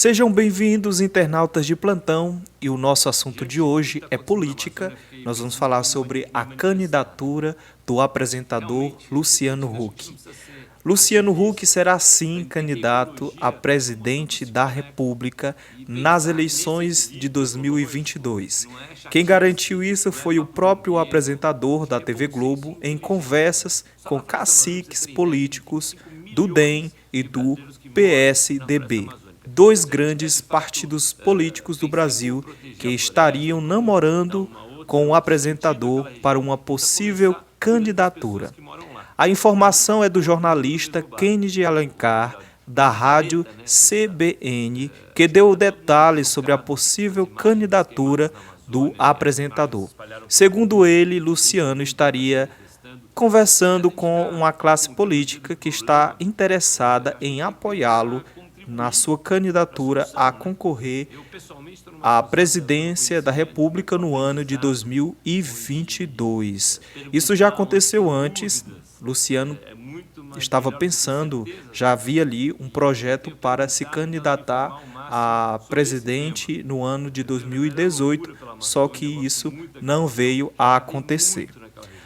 Sejam bem-vindos, internautas de plantão, e o nosso assunto de hoje é política. Nós vamos falar sobre a candidatura do apresentador Luciano Huck. Luciano Huck será sim candidato a presidente da República nas eleições de 2022. Quem garantiu isso foi o próprio apresentador da TV Globo em conversas com caciques políticos do DEM e do PSDB, dois grandes partidos políticos do Brasil que estariam namorando com o apresentador para uma possível candidatura. A informação é do jornalista Kennedy Alencar, da rádio CBN, que deu detalhes sobre a possível candidatura do apresentador. Segundo ele, Luciano estaria conversando com uma classe política que está interessada em apoiá-lo na sua candidatura a concorrer à presidência da República no ano de 2022. Isso já aconteceu antes. Luciano estava pensando, já havia ali um projeto para se candidatar a presidente no ano de 2018, só que isso não veio a acontecer.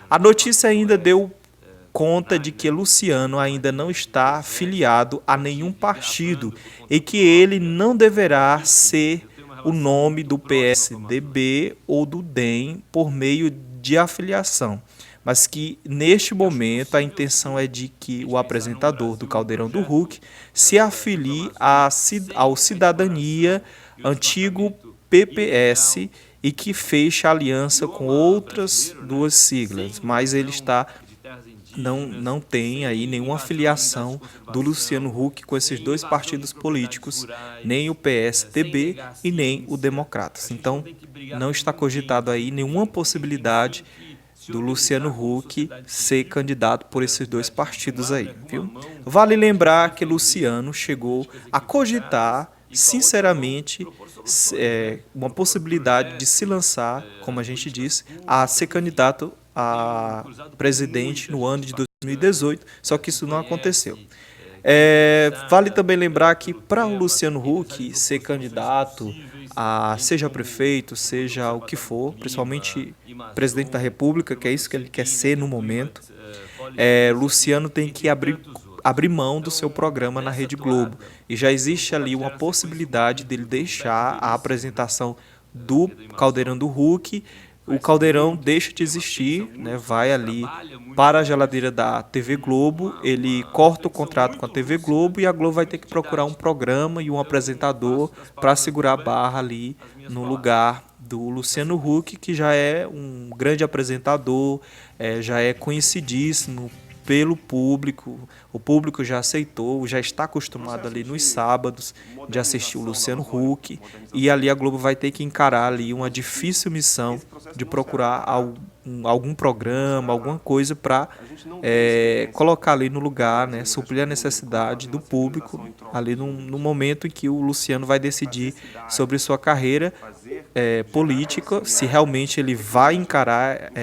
A notícia ainda deu conta de que Luciano ainda não está filiado a nenhum partido e que ele não deverá ser o nome do PSDB ou do DEM por meio de afiliação, mas que neste momento a intenção é de que o apresentador do Caldeirão do Huck se afilie ao Cidadania, antigo PPS, e que feche aliança com outras duas siglas, mas ele não tem aí nenhuma filiação do Luciano Huck com esses dois partidos políticos, nem o PSDB e nem o Democratas. Então, não está cogitado aí nenhuma possibilidade do Luciano Huck ser candidato por esses dois partidos aí, viu? Vale lembrar que Luciano chegou a cogitar, sinceramente, uma possibilidade de se lançar, como a gente disse, a ser candidato a presidente no ano de 2018, só que isso não aconteceu. Vale também lembrar que para o Luciano Huck ser candidato a seja prefeito, seja o que for, principalmente presidente da República, que é isso que ele quer ser no momento, Luciano tem que abrir mão do seu programa na Rede Globo. E já existe ali uma possibilidade dele deixar a apresentação do Caldeirão do Huck. O Caldeirão deixa de existir, né, vai ali para a geladeira da TV Globo, ele corta o contrato com a TV Globo e a Globo vai ter que procurar um programa e um apresentador para segurar a barra ali no lugar do Luciano Huck, que já é um grande apresentador, já é conhecidíssimo pelo público, o público já aceitou, já está acostumado ali nos sábados de assistir o Luciano Huck, e ali a Globo vai ter que encarar ali uma difícil missão de procurar algum programa, alguma coisa para colocar ali no lugar, né, suprir a necessidade do público ali no momento em que o Luciano vai decidir sobre sua carreira política, se realmente ele vai encarar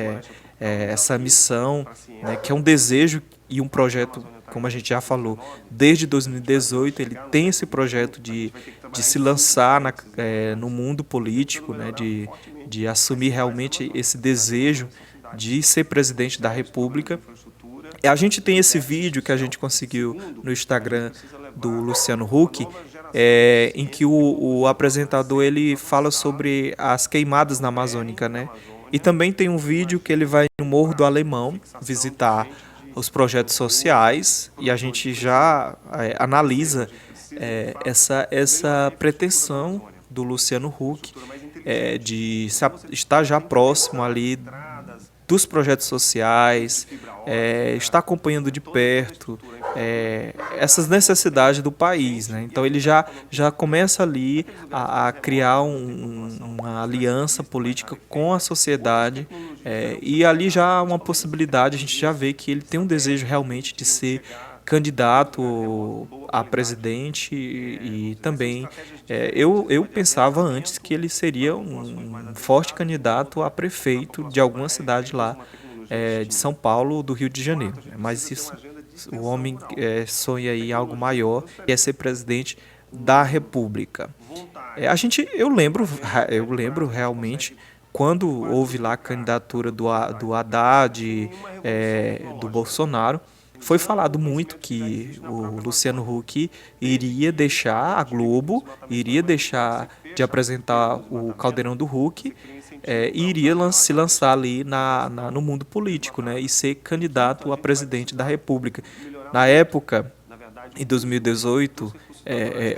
essa missão, né, que é um desejo e um projeto, como a gente já falou, desde 2018 ele tem esse projeto de se lançar no mundo político, né, de assumir realmente esse desejo de ser presidente da República. E a gente tem esse vídeo que a gente conseguiu no Instagram do Luciano Huck, em que o apresentador ele fala sobre as queimadas na Amazônica, né? E também tem um vídeo que ele vai no Morro do Alemão visitar os projetos sociais, e a gente já analisa essa pretensão do Luciano Huck de estar já próximo ali dos projetos sociais, está acompanhando de perto essas necessidades do país, né? Então ele já começa ali a criar uma aliança política com a sociedade, e ali já há uma possibilidade, a gente já vê que ele tem um desejo realmente de ser candidato a presidente, e também eu pensava antes que ele seria um forte candidato a prefeito de alguma cidade lá de São Paulo ou do Rio de Janeiro, mas isso, o homem sonha em algo maior, que é ser presidente da República. Eu lembro realmente quando houve lá a candidatura do Haddad, do Bolsonaro, foi falado muito que o Luciano Huck iria deixar a Globo, iria deixar de apresentar o Caldeirão do Huck, e iria se lançar ali no mundo político, né, e ser candidato a presidente da República. Na época, em 2018,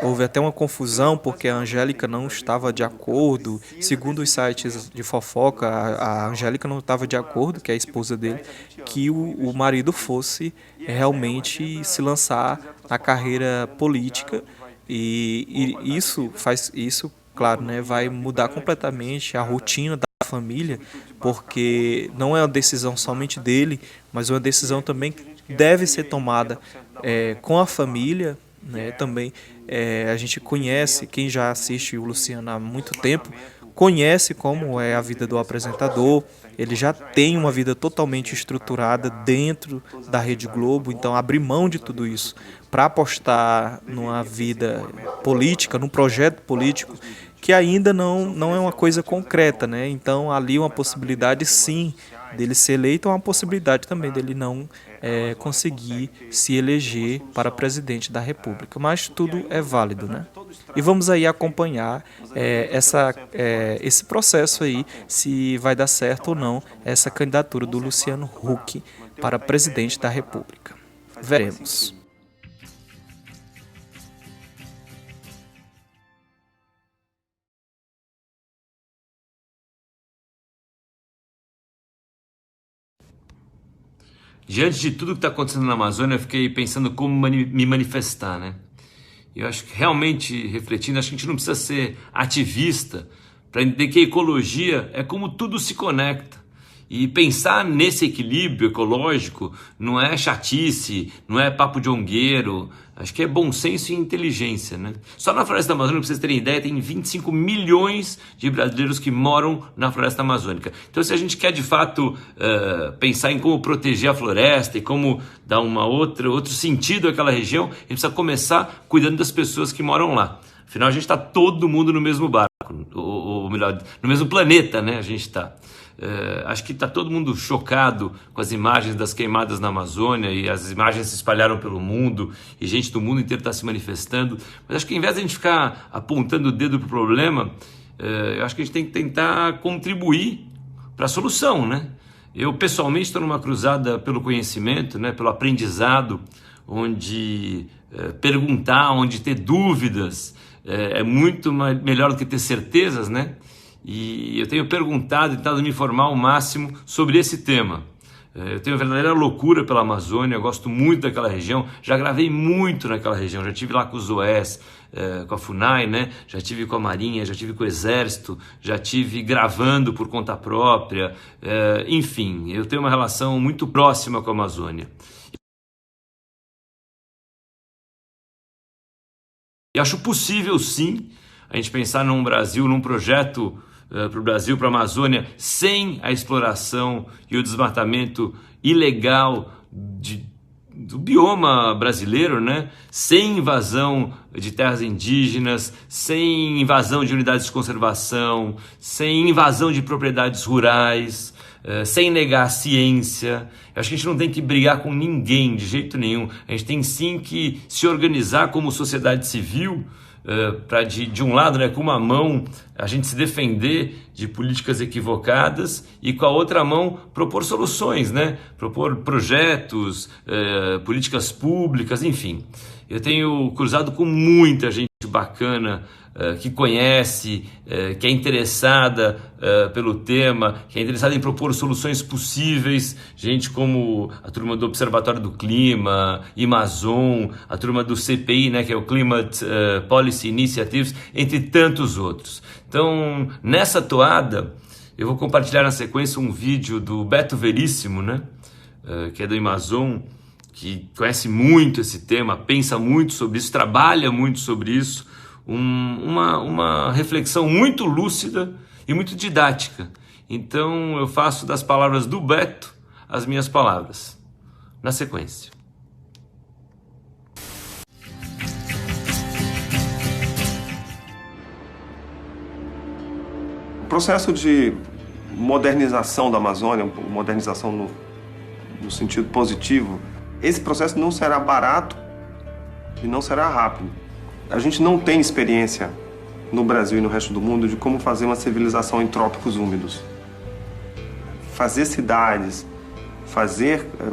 houve até uma confusão porque a Angélica não estava de acordo. Segundo os sites de fofoca, a Angélica não estava de acordo, que é a esposa dele, que o marido fosse realmente se lançar na carreira política. E isso, claro, né, vai mudar completamente a rotina da família, porque não é uma decisão somente dele, mas uma decisão também que deve ser tomada com a família, né? Também a gente conhece, quem já assiste o Luciano há muito tempo, conhece como é a vida do apresentador. Ele já tem uma vida totalmente estruturada dentro da Rede Globo, então abrir mão de tudo isso para apostar numa vida política, num projeto político que ainda não é uma coisa concreta, né? Então ali uma possibilidade sim dele ser eleito, é uma possibilidade também dele não conseguir se eleger para presidente da República. Mas tudo é válido, né? E vamos aí acompanhar esse processo aí, se vai dar certo ou não essa candidatura do Luciano Huck para presidente da República. Veremos. Diante de tudo que está acontecendo na Amazônia, eu fiquei pensando como me manifestar, né? Eu acho que realmente, refletindo, acho que a gente não precisa ser ativista para entender que a ecologia é como tudo se conecta. E pensar nesse equilíbrio ecológico não é chatice, não é papo de ongueiro, acho que é bom senso e inteligência, né? Só na Floresta Amazônica, para vocês terem ideia, tem 25 milhões de brasileiros que moram na Floresta Amazônica. Então, se a gente quer de fato pensar em como proteger a floresta e como dar outro sentido àquela região, a gente precisa começar cuidando das pessoas que moram lá. Afinal, a gente está todo mundo no mesmo barco, ou melhor, no mesmo planeta, né? A gente está. Acho que está todo mundo chocado com as imagens das queimadas na Amazônia, e as imagens se espalharam pelo mundo e gente do mundo inteiro está se manifestando, mas acho que, ao invés de a gente ficar apontando o dedo para o problema, eu acho que a gente tem que tentar contribuir para a solução, né? Eu pessoalmente estou numa cruzada pelo conhecimento, né, pelo aprendizado, onde perguntar, onde ter dúvidas é muito melhor do que ter certezas, né? E eu tenho perguntado e tentado me informar ao máximo sobre esse tema. Eu tenho uma verdadeira loucura pela Amazônia, eu gosto muito daquela região, já gravei muito naquela região, já estive lá com os OES, com a FUNAI, né? Já estive com a Marinha, já estive com o Exército, já estive gravando por conta própria, enfim, eu tenho uma relação muito próxima com a Amazônia. E acho possível, sim, a gente pensar num Brasil, num projeto para o Brasil, para a Amazônia, sem a exploração e o desmatamento ilegal do bioma brasileiro, né? Sem invasão de terras indígenas, sem invasão de unidades de conservação, sem invasão de propriedades rurais, sem negar a ciência. Eu acho que a gente não tem que brigar com ninguém de jeito nenhum. A gente tem sim que se organizar como sociedade civil, para de um lado, né, com uma mão a gente se defender de políticas equivocadas e com a outra mão propor soluções, né? Propor projetos, políticas públicas, enfim. Eu tenho cruzado com muita gente bacana, que conhece, que é interessada pelo tema, que é interessada em propor soluções possíveis, gente como a turma do Observatório do Clima, Amazon, a turma do CPI, né, que é o Climate Policy Initiatives, entre tantos outros. Então, nessa toada, eu vou compartilhar na sequência um vídeo do Beto Veríssimo, né, que é do Amazon, que conhece muito esse tema, pensa muito sobre isso, trabalha muito sobre isso, uma reflexão muito lúcida e muito didática. Então eu faço das palavras do Beto as minhas palavras, na sequência. processo de modernização da Amazônia, modernização no sentido positivo, esse processo não será barato e não será rápido. A gente não tem experiência no Brasil e no resto do mundo de como fazer uma civilização em trópicos úmidos. Fazer cidades,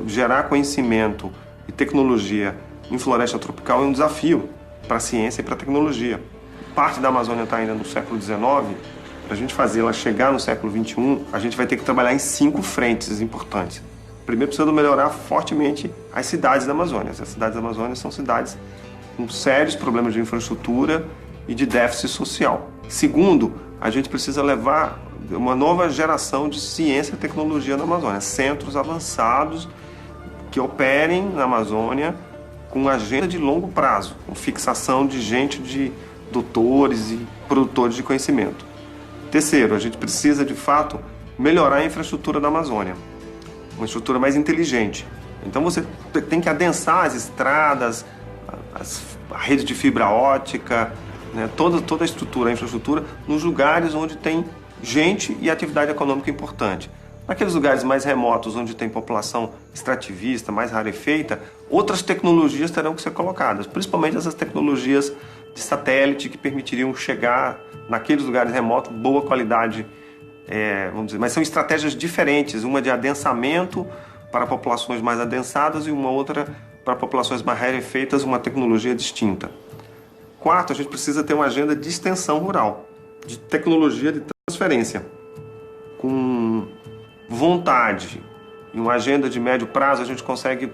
gerar conhecimento e tecnologia em floresta tropical é um desafio para a ciência e para a tecnologia. Parte da Amazônia está ainda no século XIX. Para a gente fazer ela chegar no século XXI, a gente vai ter que trabalhar em 5 frentes importantes. Primeiro, precisamos melhorar fortemente as cidades da Amazônia. As cidades da Amazônia são cidades com sérios problemas de infraestrutura e de déficit social. Segundo, a gente precisa levar uma nova geração de ciência e tecnologia na Amazônia. Centros avançados que operem na Amazônia com agenda de longo prazo, com fixação de gente, de doutores e produtores de conhecimento. Terceiro, a gente precisa, de fato, melhorar a infraestrutura da Amazônia. Uma estrutura mais inteligente. Então você tem que adensar as estradas, a rede de fibra ótica, né, toda a estrutura, a infraestrutura, nos lugares onde tem gente e atividade econômica importante. Naqueles lugares mais remotos, onde tem população extrativista, mais rarefeita, outras tecnologias terão que ser colocadas, principalmente essas tecnologias de satélite que permitiriam chegar naqueles lugares remotos, boa qualidade, vamos dizer, mas são estratégias diferentes, uma de adensamento para populações mais adensadas e uma outra para populações mais rarefeitas, uma tecnologia distinta. Quarto, a gente precisa ter uma agenda de extensão rural, de tecnologia de transferência, com vontade e uma agenda de médio prazo, a gente consegue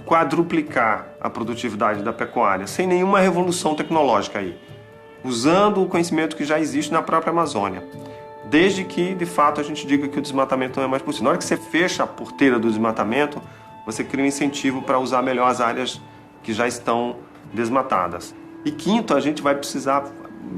quadruplicar a produtividade da pecuária, sem nenhuma revolução tecnológica aí, usando o conhecimento que já existe na própria Amazônia, desde que, de fato, a gente diga que o desmatamento não é mais possível. Na hora que você fecha a porteira do desmatamento, você cria um incentivo para usar melhor as áreas que já estão desmatadas. E quinto, a gente vai precisar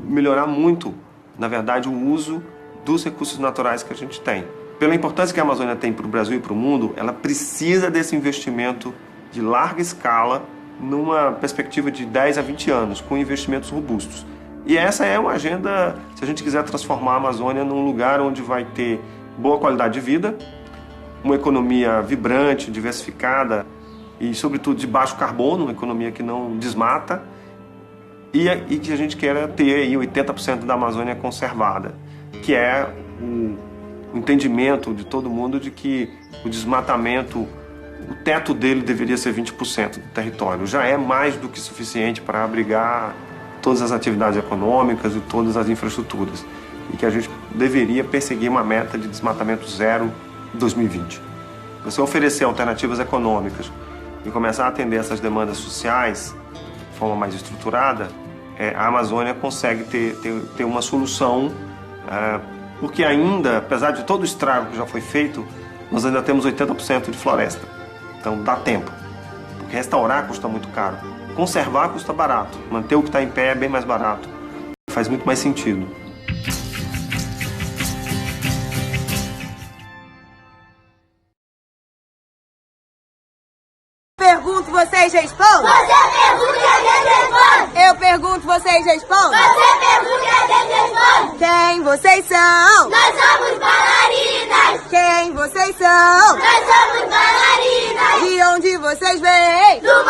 melhorar muito, na verdade, o uso dos recursos naturais que a gente tem. Pela importância que a Amazônia tem para o Brasil e para o mundo, ela precisa desse investimento de larga escala, numa perspectiva de 10 a 20 anos, com investimentos robustos. E essa é uma agenda, se a gente quiser transformar a Amazônia num lugar onde vai ter boa qualidade de vida, uma economia vibrante, diversificada e, sobretudo, de baixo carbono, uma economia que não desmata, e que a gente queira ter aí 80% da Amazônia conservada, que é o entendimento de todo mundo de que o desmatamento, o teto dele deveria ser 20% do território. Já é mais do que suficiente para abrigar todas as atividades econômicas e todas as infraestruturas. E que a gente deveria perseguir uma meta de desmatamento zero em 2020. Você oferecer alternativas econômicas e começar a atender essas demandas sociais de forma mais estruturada, a Amazônia consegue ter uma solução, porque ainda, apesar de todo o estrago que já foi feito, nós ainda temos 80% de floresta. Então dá tempo. Porque restaurar custa muito caro. Conservar custa barato. Manter o que está em pé é bem mais barato. Faz muito mais sentido. Pergunto, vocês respondem? Você pergunta e a gente responde! Eu pergunto, vocês respondem? Você pergunta e a gente responde! Quem vocês são? Nós somos bailarinas! Quem vocês são? Nós somos bailarinas! De onde vocês vêm? Do